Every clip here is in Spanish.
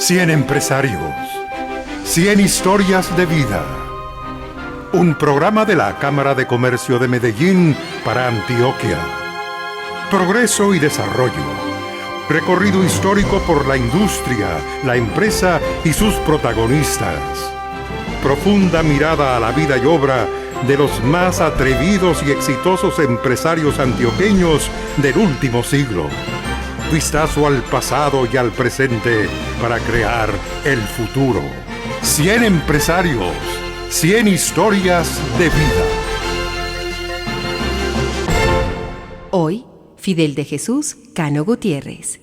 100 empresarios, 100 historias de vida. Un programa de la Cámara de Comercio de Medellín para Antioquia. Progreso y desarrollo. Recorrido histórico por la industria, la empresa y sus protagonistas. Profunda mirada a la vida y obra de los más atrevidos y exitosos empresarios antioqueños del último siglo. Vistazo al pasado y al presente para crear el futuro. 100 empresarios, 100 historias de vida. Hoy, Fidel de Jesús Cano Gutiérrez.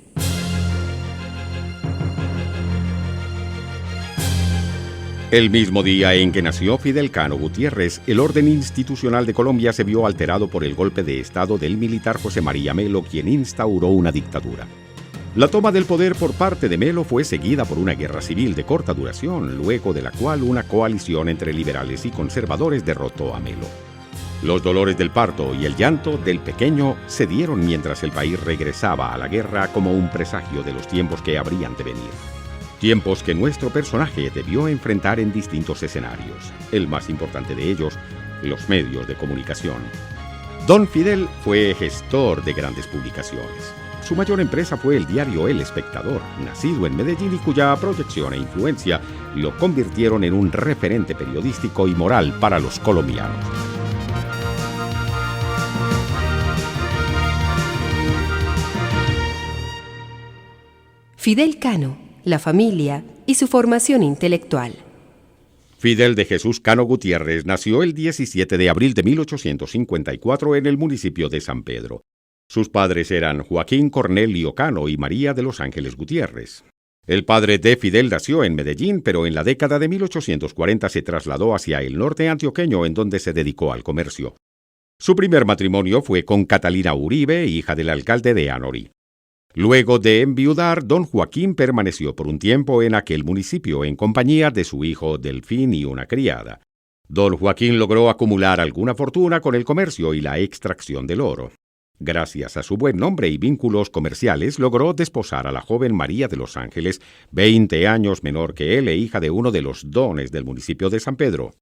El mismo día en que nació Fidel Cano Gutiérrez, el orden institucional de Colombia se vio alterado por el golpe de Estado del militar José María Melo, quien instauró una dictadura. La toma del poder por parte de Melo fue seguida por una guerra civil de corta duración, luego de la cual una coalición entre liberales y conservadores derrotó a Melo. Los dolores del parto y el llanto del pequeño se dieron mientras el país regresaba a la guerra como un presagio de los tiempos que habrían de venir. Tiempos que nuestro personaje debió enfrentar en distintos escenarios, el más importante de ellos, los medios de comunicación. Don Fidel fue gestor de grandes publicaciones. Su mayor empresa fue el diario El Espectador, nacido en Medellín y cuya proyección e influencia lo convirtieron en un referente periodístico y moral para los colombianos. Fidel Cano, la familia y su formación intelectual. Fidel de Jesús Cano Gutiérrez nació el 17 de abril de 1854 en el municipio de San Pedro. Sus padres eran Joaquín Cornelio Cano y María de los Ángeles Gutiérrez. El padre de Fidel nació en Medellín, pero en la década de 1840 se trasladó hacia el norte antioqueño, en donde se dedicó al comercio. Su primer matrimonio fue con Catalina Uribe, hija del alcalde de Anorí. Luego de enviudar, don Joaquín permaneció por un tiempo en aquel municipio en compañía de su hijo Delfín y una criada. Don Joaquín logró acumular alguna fortuna con el comercio y la extracción del oro. Gracias a su buen nombre y vínculos comerciales, logró desposar a la joven María de los Ángeles, 20 años menor que él e hija de uno de los dones del municipio de San Pedro.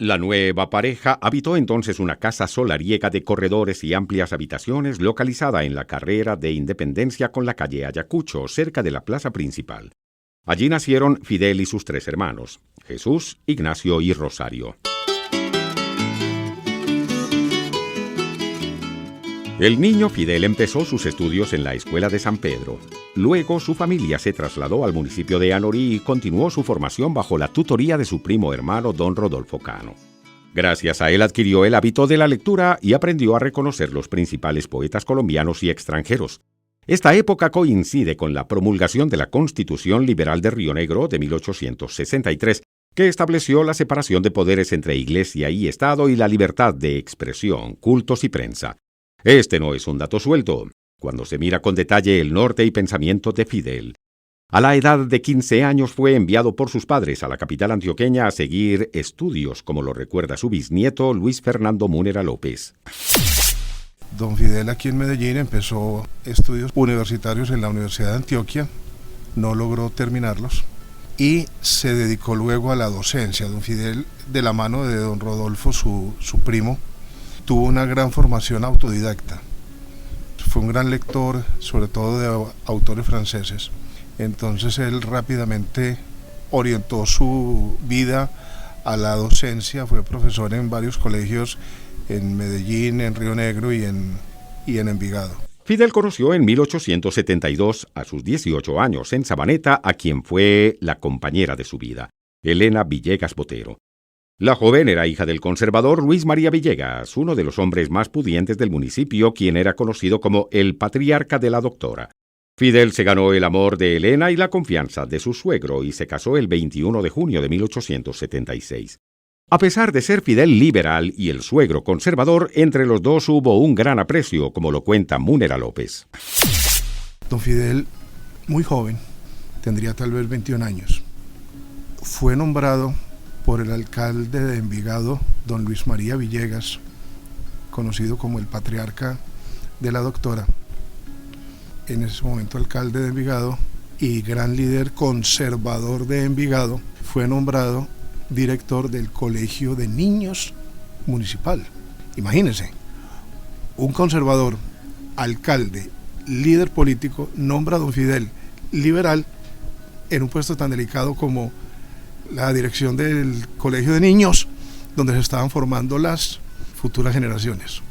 La nueva pareja habitó entonces una casa solariega de corredores y amplias habitaciones localizada en la carrera de Independencia con la calle Ayacucho, cerca de la plaza principal. Allí nacieron Fidel y sus 3 hermanos, Jesús, Ignacio y Rosario. El niño Fidel empezó sus estudios en la escuela de San Pedro. Luego su familia se trasladó al municipio de Anorí y continuó su formación bajo la tutoría de su primo hermano don Rodolfo Cano. Gracias a él adquirió el hábito de la lectura y aprendió a reconocer los principales poetas colombianos y extranjeros. Esta época coincide con la promulgación de la Constitución Liberal de Río Negro de 1863, que estableció la separación de poderes entre Iglesia y Estado y la libertad de expresión, cultos y prensa. Este no es un dato suelto, cuando se mira con detalle el norte y pensamiento de Fidel. A la edad de 15 años fue enviado por sus padres a la capital antioqueña a seguir estudios, como lo recuerda su bisnieto Luis Fernando Múnera López. Don Fidel aquí en Medellín empezó estudios universitarios en la Universidad de Antioquia, no logró terminarlos y se dedicó luego a la docencia. Don Fidel, de la mano de don Rodolfo, su primo, tuvo una gran formación autodidacta. Fue un gran lector, sobre todo de autores franceses. Entonces él rápidamente orientó su vida a la docencia, fue profesor en varios colegios en Medellín, en Río Negro y en Envigado. Fidel conoció en 1872, a sus 18 años, en Sabaneta, a quien fue la compañera de su vida, Elena Villegas Botero. La joven era hija del conservador Luis María Villegas, uno de los hombres más pudientes del municipio, quien era conocido como el patriarca de la doctora. Fidel se ganó el amor de Elena y la confianza de su suegro y se casó el 21 de junio de 1876. A pesar de ser Fidel liberal y el suegro conservador, entre los dos hubo un gran aprecio, como lo cuenta Múnera López. Don Fidel, muy joven, tendría tal vez 21 años, fue nombrado por el alcalde de Envigado, don Luis María Villegas, conocido como el patriarca de la doctora. En ese momento alcalde de Envigado, y gran líder conservador de Envigado, fue nombrado director del Colegio de Niños Municipal. Imagínense, un conservador, alcalde, líder político, nombra a don Fidel liberal en un puesto tan delicado como la dirección del Colegio de Niños, donde se estaban formando las futuras generaciones.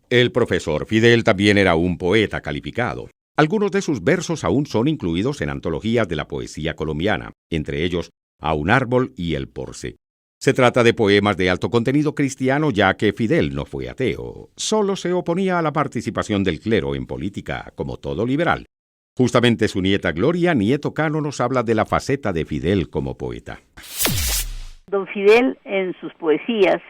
El profesor Fidel también era un poeta calificado. Algunos de sus versos aún son incluidos en antologías de la poesía colombiana, entre ellos A un árbol y El Porce. Se trata de poemas de alto contenido cristiano, ya que Fidel no fue ateo, solo se oponía a la participación del clero en política, como todo liberal. Justamente su nieta Gloria Nieto Cano nos habla de la faceta de Fidel como poeta. Don Fidel, en sus poesías,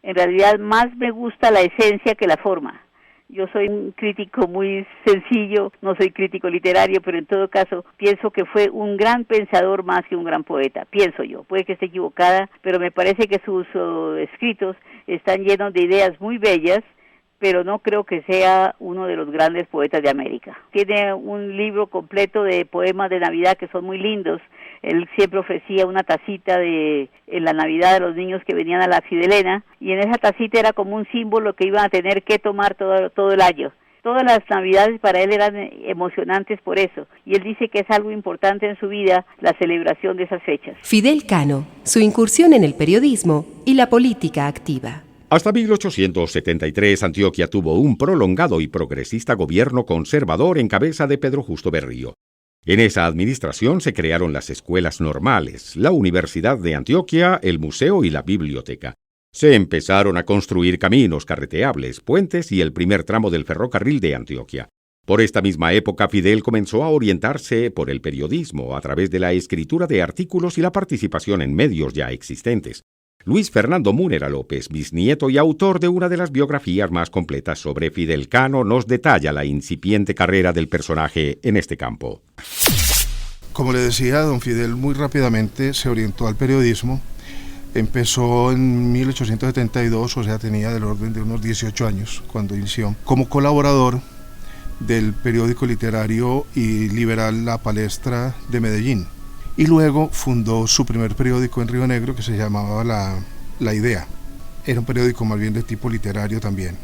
en realidad más me gusta la esencia que la forma. Yo soy un crítico muy sencillo, no soy crítico literario, pero en todo caso pienso que fue un gran pensador más que un gran poeta, pienso yo. Puede que esté equivocada, pero me parece que sus escritos están llenos de ideas muy bellas, pero no creo que sea uno de los grandes poetas de América. Tiene un libro completo de poemas de Navidad que son muy lindos. Él siempre ofrecía una tacita en la Navidad a los niños que venían a la Fidelena, y en esa tacita era como un símbolo que iban a tener que tomar todo el año. Todas las Navidades para él eran emocionantes por eso, y él dice que es algo importante en su vida la celebración de esas fechas. Fidel Cano, su incursión en el periodismo y la política activa. Hasta 1873, Antioquia tuvo un prolongado y progresista gobierno conservador en cabeza de Pedro Justo Berrío. En esa administración se crearon las escuelas normales, la Universidad de Antioquia, el museo y la biblioteca. Se empezaron a construir caminos carreteables, puentes y el primer tramo del ferrocarril de Antioquia. Por esta misma época, Fidel comenzó a orientarse por el periodismo a través de la escritura de artículos y la participación en medios ya existentes. Luis Fernando Múnera López, bisnieto y autor de una de las biografías más completas sobre Fidel Cano, nos detalla la incipiente carrera del personaje en este campo. Como le decía, don Fidel muy rápidamente se orientó al periodismo. Empezó en 1872, o sea, tenía del orden de unos 18 años cuando inició, como colaborador del periódico literario y liberal La Palestra de Medellín. Y luego fundó su primer periódico en Río Negro que se llamaba La Idea. Era un periódico más bien de tipo literario también.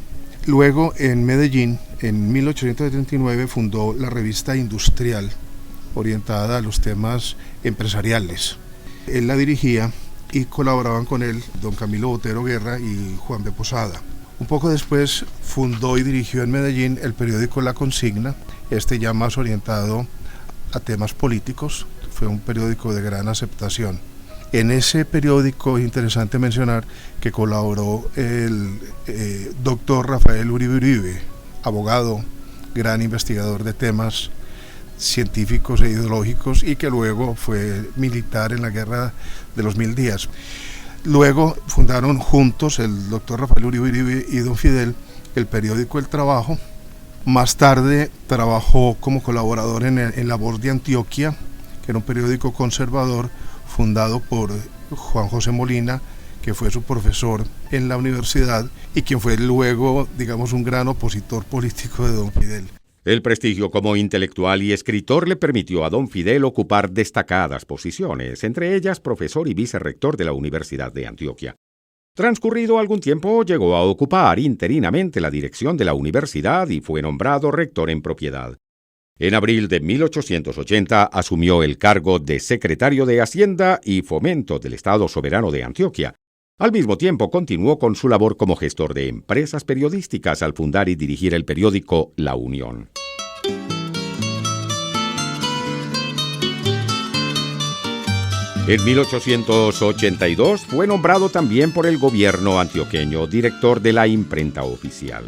Luego en Medellín, en 1879, fundó la revista Industrial, orientada a los temas empresariales. Él la dirigía y colaboraban con él don Camilo Botero Guerra y Juan de Posada. Un poco después fundó y dirigió en Medellín el periódico La Consigna, ya más orientado a temas políticos. Fue un periódico de gran aceptación. En ese periódico es interesante mencionar que colaboró el doctor Rafael Uribe Uribe, abogado, gran investigador de temas científicos e ideológicos, y que luego fue militar en la Guerra de los 1000 días. Luego fundaron juntos, el doctor Rafael Uribe Uribe y don Fidel, el periódico El Trabajo. Más tarde trabajó como colaborador en La Voz de Antioquia, que era un periódico conservador fundado por Juan José Molina, que fue su profesor en la universidad y quien fue luego, digamos, un gran opositor político de don Fidel. El prestigio como intelectual y escritor le permitió a don Fidel ocupar destacadas posiciones, entre ellas profesor y vicerrector de la Universidad de Antioquia. Transcurrido algún tiempo, llegó a ocupar interinamente la dirección de la universidad y fue nombrado rector en propiedad. En abril de 1880 asumió el cargo de secretario de Hacienda y Fomento del Estado Soberano de Antioquia. Al mismo tiempo continuó con su labor como gestor de empresas periodísticas al fundar y dirigir el periódico La Unión. En 1882 fue nombrado también por el gobierno antioqueño director de la imprenta oficial.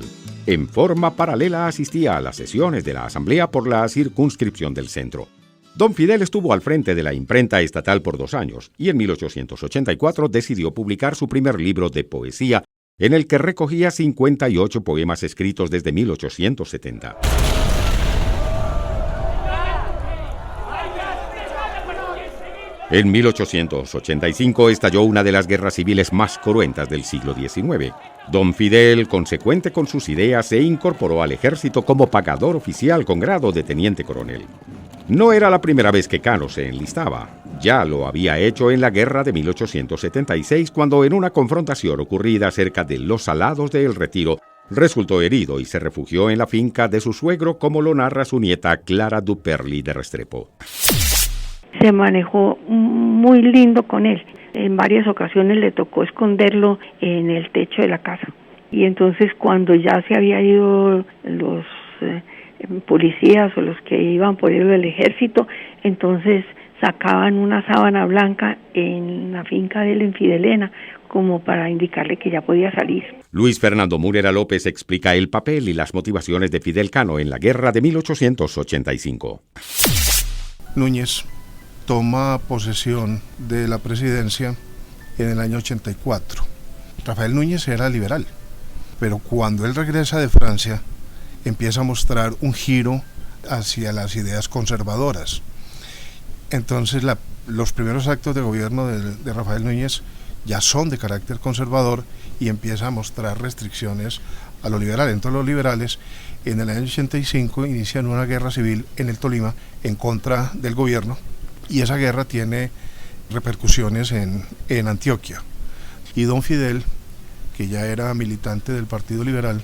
En forma paralela asistía a las sesiones de la Asamblea por la circunscripción del Centro. Don Fidel estuvo al frente de la imprenta estatal por 2 años y en 1884 decidió publicar su primer libro de poesía, en el que recogía 58 poemas escritos desde 1870. En 1885 estalló una de las guerras civiles más cruentas del siglo XIX. Don Fidel, consecuente con sus ideas, se incorporó al ejército como pagador oficial con grado de teniente coronel. No era la primera vez que Cano se enlistaba. Ya lo había hecho en la guerra de 1876, cuando en una confrontación ocurrida cerca de Los Salados de El Retiro, resultó herido y se refugió en la finca de su suegro, como lo narra su nieta Clara Duperli de Restrepo. Se manejó muy lindo con él. En varias ocasiones le tocó esconderlo en el techo de la casa. Y entonces cuando ya se había ido los policías o los que iban por él del ejército, entonces sacaban una sábana blanca en la finca de él en Fidelena, como para indicarle que ya podía salir. Luis Fernando Murera López explica el papel y las motivaciones de Fidel Cano en la guerra de 1885. Núñez toma posesión de la presidencia en el año 84. Rafael Núñez era liberal, pero cuando él regresa de Francia, empieza a mostrar un giro hacia las ideas conservadoras. Entonces los primeros actos de gobierno de Rafael Núñez ya son de carácter conservador y empieza a mostrar restricciones a lo liberal. Entonces los liberales en el año 85 inician una guerra civil en el Tolima en contra del gobierno, y esa guerra tiene repercusiones en Antioquia. Y don Fidel, que ya era militante del Partido Liberal,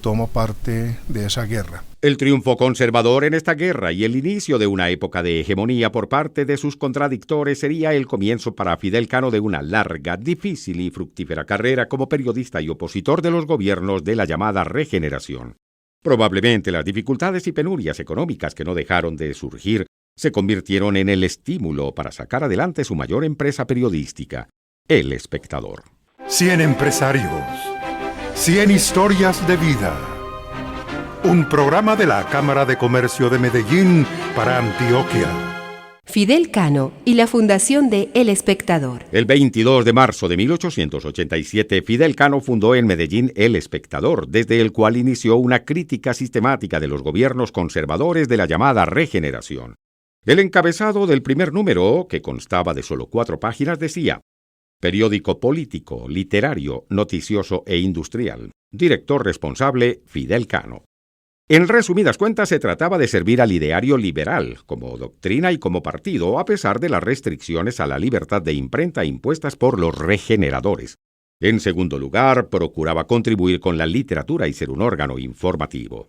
toma parte de esa guerra. El triunfo conservador en esta guerra y el inicio de una época de hegemonía por parte de sus contradictores sería el comienzo para Fidel Cano de una larga, difícil y fructífera carrera como periodista y opositor de los gobiernos de la llamada Regeneración. Probablemente las dificultades y penurias económicas que no dejaron de surgir se convirtieron en el estímulo para sacar adelante su mayor empresa periodística, El Espectador. 100 empresarios, 100 historias de vida. Un programa de la Cámara de Comercio de Medellín para Antioquia. Fidel Cano y la fundación de El Espectador. El 22 de marzo de 1887, Fidel Cano fundó en Medellín El Espectador, desde el cual inició una crítica sistemática de los gobiernos conservadores de la llamada Regeneración. El encabezado del primer número, que constaba de solo 4 páginas, decía: periódico político, literario, noticioso e industrial. Director responsable, Fidel Cano. En resumidas cuentas, se trataba de servir al ideario liberal, como doctrina y como partido, a pesar de las restricciones a la libertad de imprenta impuestas por los regeneradores. En segundo lugar, procuraba contribuir con la literatura y ser un órgano informativo.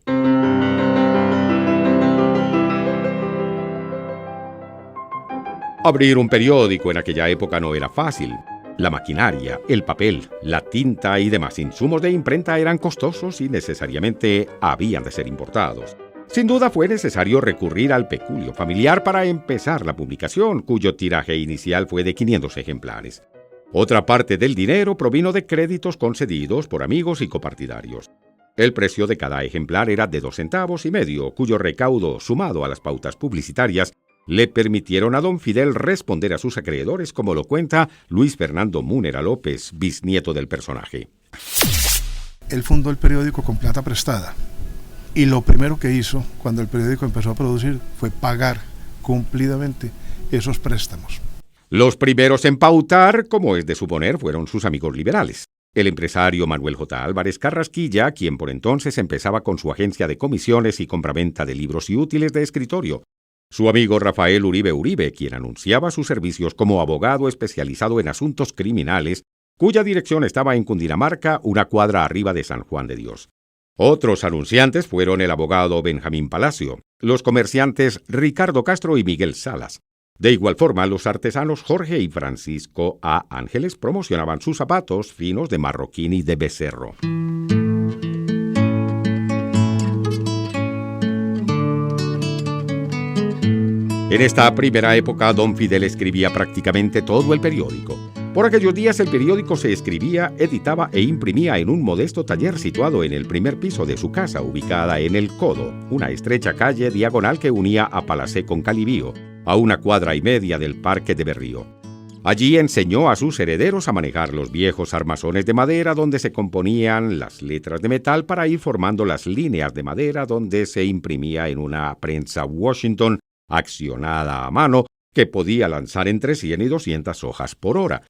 Abrir un periódico en aquella época no era fácil. La maquinaria, el papel, la tinta y demás insumos de imprenta eran costosos y necesariamente habían de ser importados. Sin duda fue necesario recurrir al peculio familiar para empezar la publicación, cuyo tiraje inicial fue de 500 ejemplares. Otra parte del dinero provino de créditos concedidos por amigos y copartidarios. El precio de cada ejemplar era de 2,5 centavos, cuyo recaudo, sumado a las pautas publicitarias, le permitieron a don Fidel responder a sus acreedores, como lo cuenta Luis Fernando Múnera López, bisnieto del personaje. Él fundó el periódico con plata prestada, y lo primero que hizo cuando el periódico empezó a producir fue pagar cumplidamente esos préstamos. Los primeros en pautar, como es de suponer, fueron sus amigos liberales. El empresario Manuel J. Álvarez Carrasquilla, quien por entonces empezaba con su agencia de comisiones y compraventa de libros y útiles de escritorio. Su amigo Rafael Uribe, quien anunciaba sus servicios como abogado especializado en asuntos criminales, cuya dirección estaba en Cundinamarca, una cuadra arriba de San Juan de Dios. Otros anunciantes fueron el abogado Benjamín Palacio, los comerciantes Ricardo Castro y Miguel Salas. De igual forma, los artesanos Jorge y Francisco A. Ángeles promocionaban sus zapatos finos de marroquín y de becerro. En esta primera época, don Fidel escribía prácticamente todo el periódico. Por aquellos días el periódico se escribía, editaba e imprimía en un modesto taller situado en el primer piso de su casa, ubicada en El Codo, una estrecha calle diagonal que unía a Palacé con Calibío, a 1,5 cuadras del Parque de Berrío. Allí enseñó a sus herederos a manejar los viejos armazones de madera donde se componían las letras de metal para ir formando las líneas de madera donde se imprimía en una prensa Washington accionada a mano que podía lanzar entre 100 y 200 hojas por hora.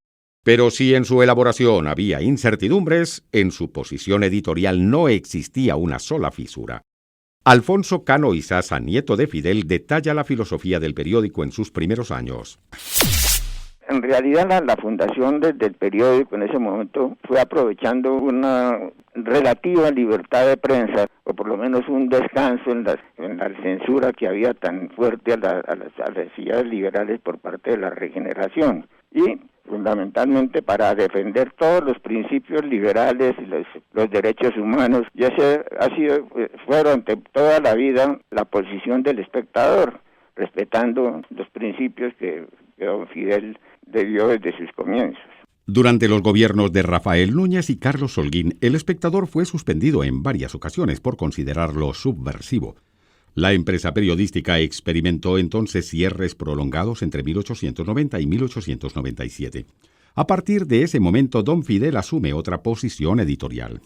Pero si en su elaboración había incertidumbres, en su posición editorial no existía una sola fisura. Alfonso Cano Izaza, nieto de Fidel, detalla la filosofía del periódico en sus primeros años. En realidad la fundación del periódico en ese momento fue aprovechando una relativa libertad de prensa, o por lo menos un descanso en la censura que había tan fuerte a las ideas liberales por parte de la regeneración, y fundamentalmente para defender todos los principios liberales y los derechos humanos. Y ese fue durante toda la vida la posición del Espectador, respetando los principios que don Fidel debió desde sus comienzos. Durante los gobiernos de Rafael Núñez y Carlos Holguín, El Espectador fue suspendido en varias ocasiones por considerarlo subversivo. La empresa periodística experimentó entonces cierres prolongados entre 1890 y 1897. A partir de ese momento, don Fidel asume otra posición editorial.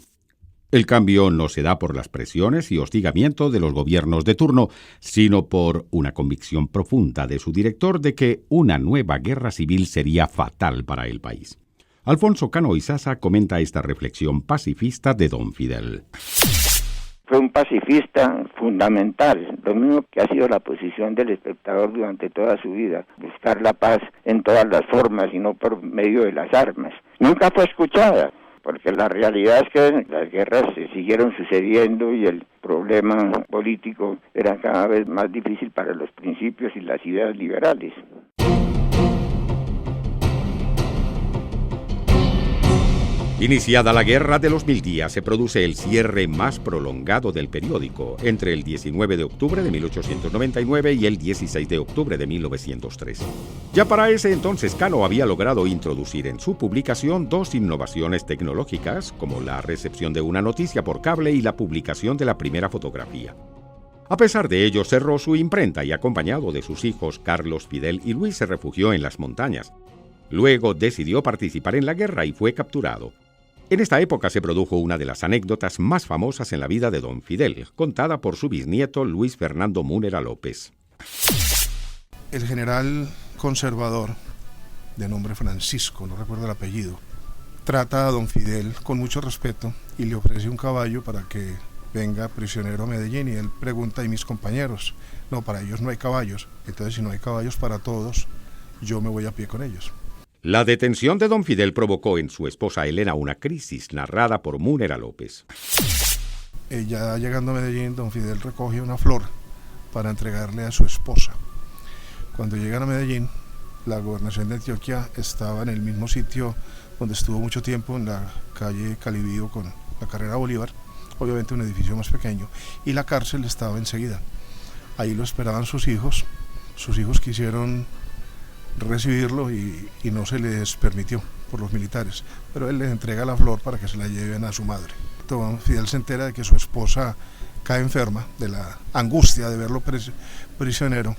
El cambio no se da por las presiones y hostigamiento de los gobiernos de turno, sino por una convicción profunda de su director de que una nueva guerra civil sería fatal para el país. Alfonso Cano Izaza comenta esta reflexión pacifista de don Fidel. Fue un pacifista fundamental, lo mismo que ha sido la posición del Espectador durante toda su vida, buscar la paz en todas las formas y no por medio de las armas. Nunca fue escuchada, porque la realidad es que las guerras se siguieron sucediendo y el problema político era cada vez más difícil para los principios y las ideas liberales. Iniciada la Guerra de los Mil Días, se produce el cierre más prolongado del periódico, entre el 19 de octubre de 1899 y el 16 de octubre de 1903. Ya para ese entonces, Cano había logrado introducir en su publicación dos innovaciones tecnológicas, como la recepción de una noticia por cable y la publicación de la primera fotografía. A pesar de ello, cerró su imprenta y, acompañado de sus hijos Carlos, Fidel y Luis, se refugió en las montañas. Luego decidió participar en la guerra y fue capturado. En esta época se produjo una de las anécdotas más famosas en la vida de don Fidel, contada por su bisnieto Luis Fernando Múnera López. El general conservador, de nombre Francisco, no recuerdo el apellido, trata a don Fidel con mucho respeto y le ofrece un caballo para que venga prisionero a Medellín, y él pregunta: ¿y mis compañeros? No, para ellos no hay caballos, entonces si no hay caballos para todos, yo me voy a pie con ellos. La detención de don Fidel provocó en su esposa Elena una crisis narrada por Múnera López. Ya llegando a Medellín, don Fidel recoge una flor para entregarle a su esposa. Cuando llegan a Medellín, la gobernación de Antioquia estaba en el mismo sitio donde estuvo mucho tiempo, en la calle Calibío con la carrera Bolívar, obviamente un edificio más pequeño, y la cárcel estaba enseguida. Ahí lo esperaban sus hijos quisieron recibirlo y no se les permitió por los militares, pero él les entrega la flor para que se la lleven a su madre. Don Fidel se entera de que su esposa cae enferma, de la angustia de verlo prisionero,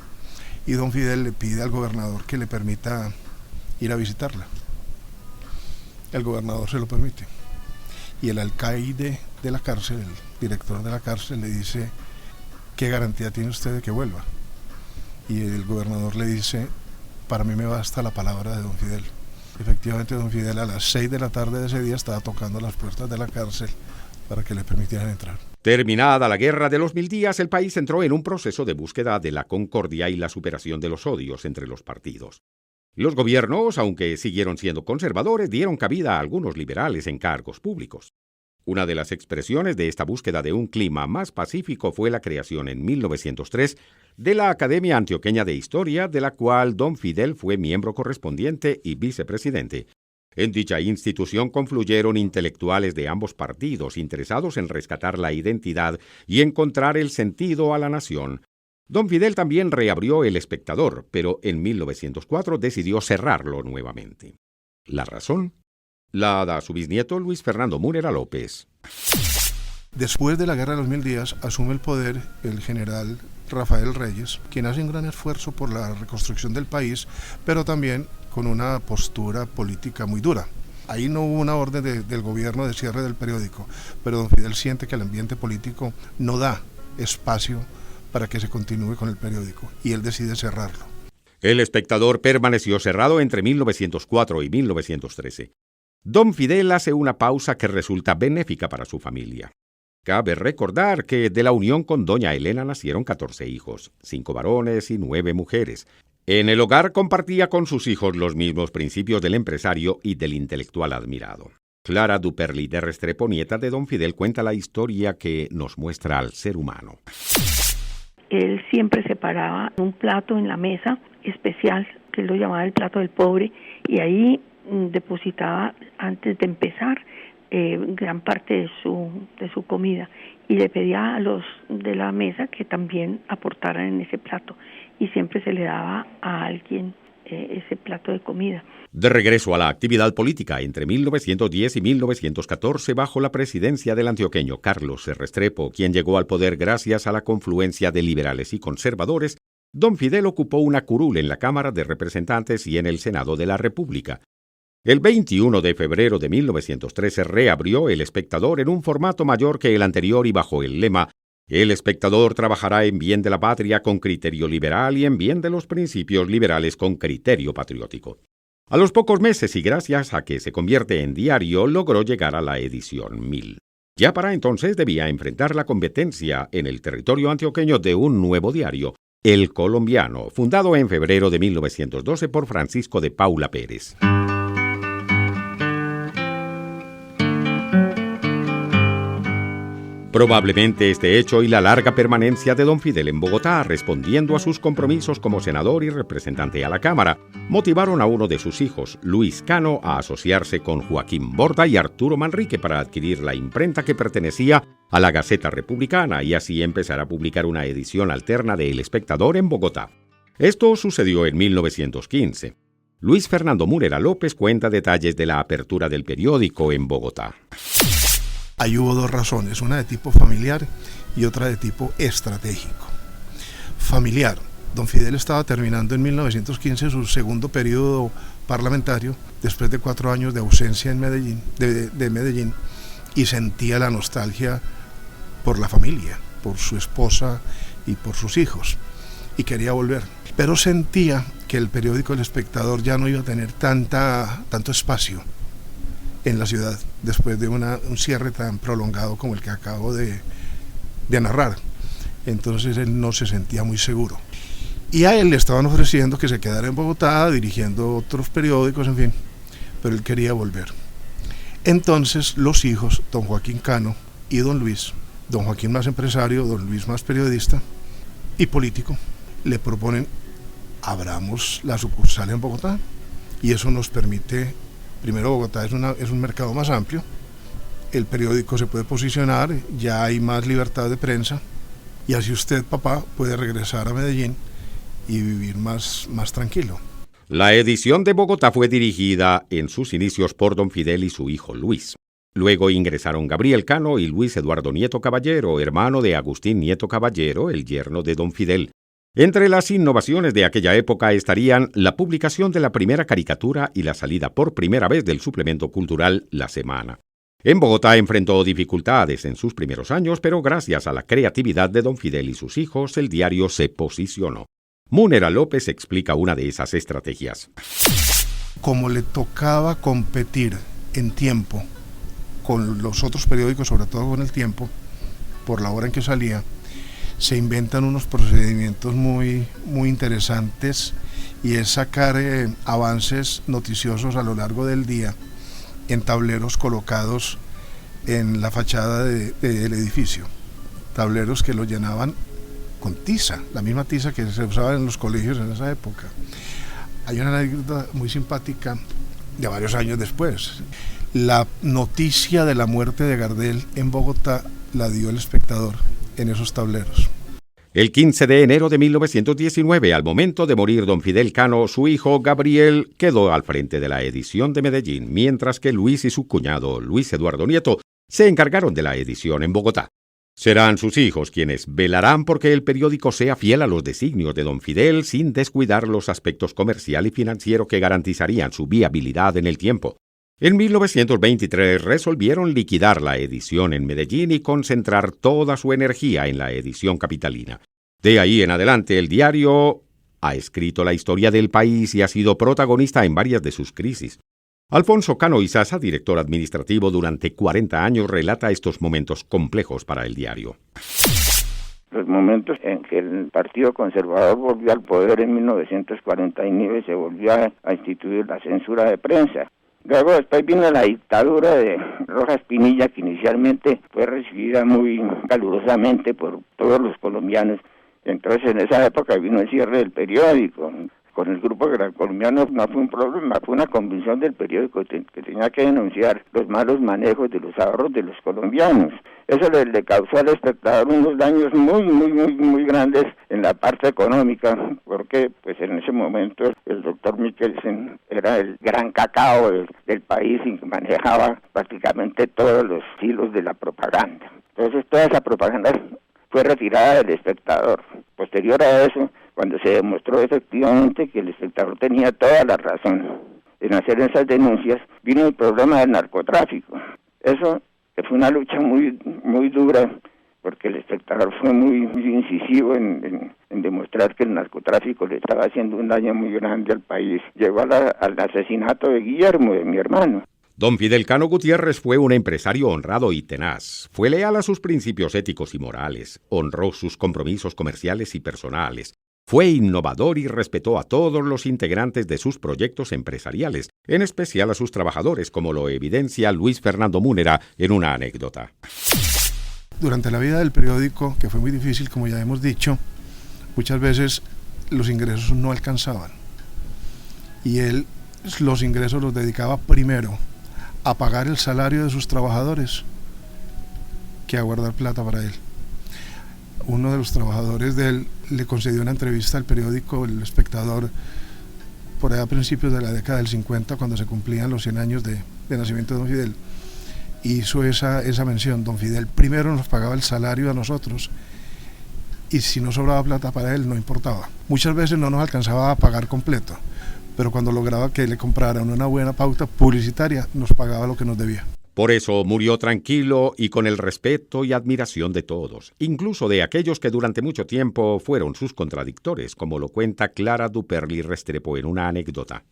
y don Fidel le pide al gobernador que le permita ir a visitarla. El gobernador se lo permite, y el alcaide de la cárcel, el director de la cárcel, le dice: ¿qué garantía tiene usted de que vuelva? Y el gobernador le dice: para mí me basta la palabra de don Fidel. Efectivamente, don Fidel a las 6 de la tarde de ese día estaba tocando las puertas de la cárcel para que le permitieran entrar. Terminada la Guerra de los Mil Días, el país entró en un proceso de búsqueda de la concordia y la superación de los odios entre los partidos. Los gobiernos, aunque siguieron siendo conservadores, dieron cabida a algunos liberales en cargos públicos. Una de las expresiones de esta búsqueda de un clima más pacífico fue la creación en 1903 de la Academia Antioqueña de Historia, de la cual don Fidel fue miembro correspondiente y vicepresidente. En dicha institución confluyeron intelectuales de ambos partidos interesados en rescatar la identidad y encontrar el sentido a la nación. Don Fidel también reabrió El Espectador, pero en 1904 decidió cerrarlo nuevamente. ¿La razón? La da su bisnieto Luis Fernando Múnera López. Después de la Guerra de los Mil Días, asume el poder el general Rafael Reyes, quien hace un gran esfuerzo por la reconstrucción del país, pero también con una postura política muy dura. Ahí no hubo una orden del gobierno de cierre del periódico, pero don Fidel siente que el ambiente político no da espacio para que se continúe con el periódico, y él decide cerrarlo. El Espectador permaneció cerrado entre 1904 y 1913. Don Fidel hace una pausa que resulta benéfica para su familia. Cabe recordar que de la unión con doña Elena nacieron 14 hijos, 5 varones y 9 mujeres. En el hogar compartía con sus hijos los mismos principios del empresario y del intelectual admirado. Clara Duperly de Restrepo, nieta de don Fidel, cuenta la historia que nos muestra al ser humano. Él siempre separaba un plato en la mesa especial, que él lo llamaba el plato del pobre, y ahí depositaba, antes de empezar, gran parte de su comida, y le pedía a los de la mesa que también aportaran en ese plato, y siempre se le daba a alguien ese plato de comida. De regreso a la actividad política entre 1910 y 1914 bajo la presidencia del antioqueño Carlos C. Restrepo, quien llegó al poder gracias a la confluencia de liberales y conservadores, don Fidel ocupó una curul en la Cámara de Representantes y en el Senado de la República. El 21 de febrero de 1913 reabrió El Espectador en un formato mayor que el anterior y bajo el lema «El Espectador trabajará en bien de la patria con criterio liberal y en bien de los principios liberales con criterio patriótico». A los pocos meses y gracias a que se convierte en diario, logró llegar a la edición 1000. Ya para entonces debía enfrentar la competencia en el territorio antioqueño de un nuevo diario, El Colombiano, fundado en febrero de 1912 por Francisco de Paula Pérez. Probablemente este hecho y la larga permanencia de don Fidel en Bogotá, respondiendo a sus compromisos como senador y representante a la Cámara, motivaron a uno de sus hijos, Luis Cano, a asociarse con Joaquín Borda y Arturo Manrique para adquirir la imprenta que pertenecía a la Gaceta Republicana y así empezar a publicar una edición alterna de El Espectador en Bogotá. Esto sucedió en 1915. Luis Fernando Murera López cuenta detalles de la apertura del periódico en Bogotá. Ahí hubo dos razones, una de tipo familiar y otra de tipo estratégico. Familiar, don Fidel estaba terminando en 1915 su segundo periodo parlamentario, después de 4 años de ausencia en Medellín, de Medellín, y sentía la nostalgia por la familia, por su esposa y por sus hijos, y quería volver. Pero sentía que el periódico El Espectador ya no iba a tener tanto espacio en la ciudad, después de un cierre tan prolongado como el que acabo de narrar. Entonces él no se sentía muy seguro. Y a él le estaban ofreciendo que se quedara en Bogotá, dirigiendo otros periódicos, en fin, pero él quería volver. Entonces los hijos, don Joaquín Cano y don Luis, don Joaquín más empresario, don Luis más periodista y político, le proponen: abramos la sucursal en Bogotá, y eso nos permite. Primero, Bogotá es un mercado más amplio, el periódico se puede posicionar, ya hay más libertad de prensa, y así usted, papá, puede regresar a Medellín y vivir más tranquilo. La edición de Bogotá fue dirigida en sus inicios por don Fidel y su hijo Luis. Luego ingresaron Gabriel Cano y Luis Eduardo Nieto Caballero, hermano de Agustín Nieto Caballero, el yerno de don Fidel. Entre las innovaciones de aquella época estarían la publicación de la primera caricatura y la salida por primera vez del suplemento cultural La Semana. En Bogotá enfrentó dificultades en sus primeros años, pero gracias a la creatividad de don Fidel y sus hijos, el diario se posicionó. Murera López explica una de esas estrategias. Como le tocaba competir en tiempo con los otros periódicos, sobre todo con El Tiempo, por la hora en que salía, se inventan unos procedimientos muy interesantes, y es sacar avances noticiosos a lo largo del día en tableros colocados en la fachada del edificio, tableros que lo llenaban con tiza, la misma tiza que se usaba en los colegios en esa época. Hay una anécdota muy simpática de varios años después. La noticia de la muerte de Gardel en Bogotá la dio El Espectador en esos tableros. El 15 de enero de 1919, al momento de morir don Fidel Cano, su hijo Gabriel quedó al frente de la edición de Medellín, mientras que Luis y su cuñado Luis Eduardo Nieto se encargaron de la edición en Bogotá. Serán sus hijos quienes velarán porque el periódico sea fiel a los designios de don Fidel sin descuidar los aspectos comercial y financiero que garantizarían su viabilidad en el tiempo. En 1923 resolvieron liquidar la edición en Medellín y concentrar toda su energía en la edición capitalina. De ahí en adelante el diario ha escrito la historia del país y ha sido protagonista en varias de sus crisis. Alfonso Cano Izaza, director administrativo durante 40 años, relata estos momentos complejos para el diario. Los momentos en que el Partido Conservador volvió al poder en 1949 se volvió a instituir la censura de prensa. Luego después vino la dictadura de Rojas Pinilla, que inicialmente fue recibida muy calurosamente por todos los colombianos. Entonces en esa época vino el cierre del periódico. Con el grupo Gran Colombiano no fue un problema, fue una convicción del periódico que tenía que denunciar los malos manejos de los ahorros de los colombianos. Eso le causó al espectador unos daños muy grandes en la parte económica, porque pues en ese momento el doctor Mikkelsen era el gran cacao del país y manejaba prácticamente todos los hilos de la propaganda. Entonces toda esa propaganda fue retirada del espectador. Posterior a eso, cuando se demostró efectivamente que el espectador tenía toda la razón en hacer esas denuncias, vino el problema del narcotráfico. Eso fue una lucha muy dura, porque el espectador fue muy incisivo en demostrar que el narcotráfico le estaba haciendo un daño muy grande al país. Llegó al asesinato de Guillermo, de mi hermano. Don Fidel Cano Gutiérrez fue un empresario honrado y tenaz. Fue leal a sus principios éticos y morales, honró sus compromisos comerciales y personales. Fue innovador y respetó a todos los integrantes de sus proyectos empresariales, en especial a sus trabajadores, como lo evidencia Luis Fernando Múnera en una anécdota. Durante la vida del periódico, que fue muy difícil, como ya hemos dicho, muchas veces los ingresos no alcanzaban. Y él los ingresos los dedicaba primero a pagar el salario de sus trabajadores que a guardar plata para él. Uno de los trabajadores de él le concedió una entrevista al periódico El Espectador por allá a principios de la década del 50, cuando se cumplían los 100 años de nacimiento de don Fidel. Hizo esa mención: don Fidel primero nos pagaba el salario a nosotros y si no sobraba plata para él no importaba. Muchas veces no nos alcanzaba a pagar completo, pero cuando lograba que le compraran una buena pauta publicitaria nos pagaba lo que nos debía. Por eso murió tranquilo y con el respeto y admiración de todos, incluso de aquellos que durante mucho tiempo fueron sus contradictores, como lo cuenta Clara Duperli Restrepo en una anécdota.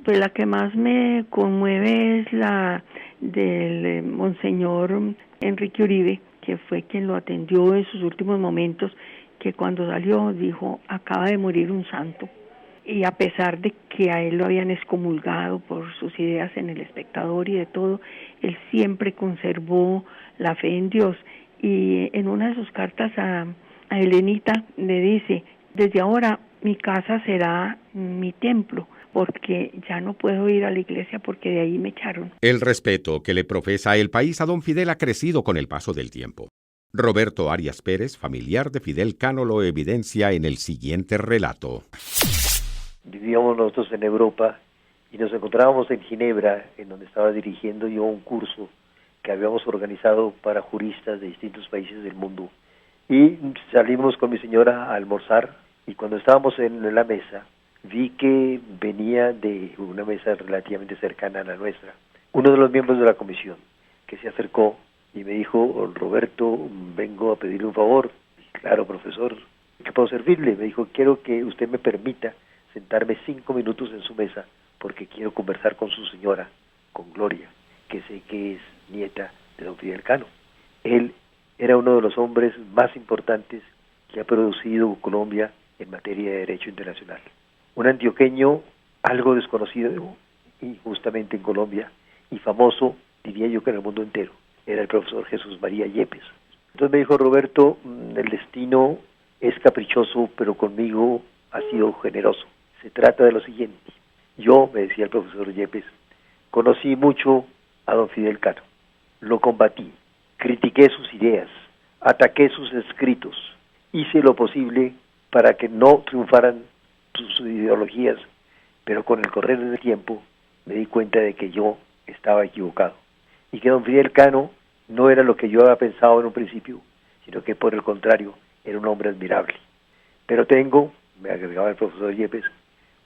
Pues la que más me conmueve es la del monseñor Enrique Uribe, que fue quien lo atendió en sus últimos momentos, que cuando salió dijo: acaba de morir un santo. Y a pesar de que a él lo habían excomulgado por sus ideas en El Espectador y de todo, él siempre conservó la fe en Dios. Y en una de sus cartas a Elenita le dice: desde ahora mi casa será mi templo, porque ya no puedo ir a la iglesia porque de ahí me echaron. El respeto que le profesa el país a don Fidel ha crecido con el paso del tiempo. Roberto Arias Pérez, familiar de Fidel Cano, lo evidencia en el siguiente relato. Vivíamos nosotros en Europa y nos encontrábamos en Ginebra, en donde estaba dirigiendo yo un curso que habíamos organizado para juristas de distintos países del mundo. Y salimos con mi señora a almorzar, y cuando estábamos en la mesa, vi que venía de una mesa relativamente cercana a la nuestra uno de los miembros de la comisión, que se acercó y me dijo: Roberto, vengo a pedirle un favor. Claro, profesor, ¿qué puedo servirle? Me dijo: quiero que usted me permita sentarme 5 minutos en su mesa, porque quiero conversar con su señora, con Gloria, que sé que es nieta de don Fidel Cano. Él era uno de los hombres más importantes que ha producido Colombia en materia de derecho internacional. Un antioqueño algo desconocido injustamente en Colombia y famoso, diría yo, que en el mundo entero. Era el profesor Jesús María Yepes. Entonces me dijo: Roberto, el destino es caprichoso, pero conmigo ha sido generoso. Se trata de lo siguiente: yo, me decía el profesor Yepes, conocí mucho a don Fidel Cano, lo combatí, critiqué sus ideas, ataqué sus escritos, hice lo posible para que no triunfaran sus ideologías, pero con el correr del tiempo me di cuenta de que yo estaba equivocado y que don Fidel Cano no era lo que yo había pensado en un principio, sino que por el contrario era un hombre admirable. Pero tengo, me agregaba el profesor Yepes,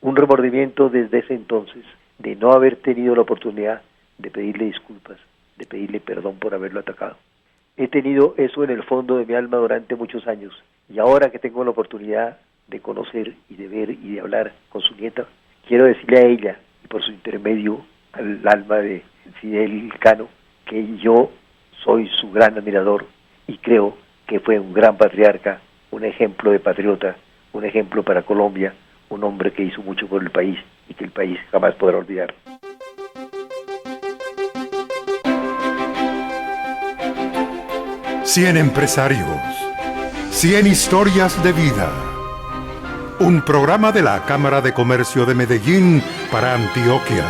un remordimiento desde ese entonces de no haber tenido la oportunidad de pedirle disculpas, de pedirle perdón por haberlo atacado. He tenido eso en el fondo de mi alma durante muchos años, y ahora que tengo la oportunidad de conocer y de ver y de hablar con su nieta, quiero decirle a ella, y por su intermedio al alma de Fidel Cano, que yo soy su gran admirador y creo que fue un gran patriarca, un ejemplo de patriota, un ejemplo para Colombia, un hombre que hizo mucho por el país y que el país jamás podrá olvidar. Cien empresarios, 100 historias de vida. Un programa de la Cámara de Comercio de Medellín para Antioquia.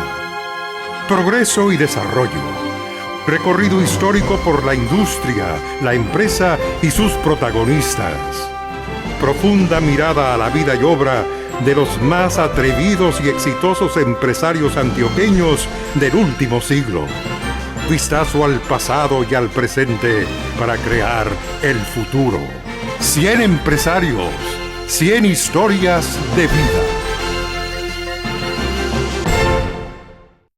Progreso y desarrollo. Recorrido histórico por la industria, la empresa y sus protagonistas. Profunda mirada a la vida y obra de los más atrevidos y exitosos empresarios antioqueños del último siglo. Vistazo al pasado y al presente para crear el futuro. 100 empresarios, 100 historias de vida.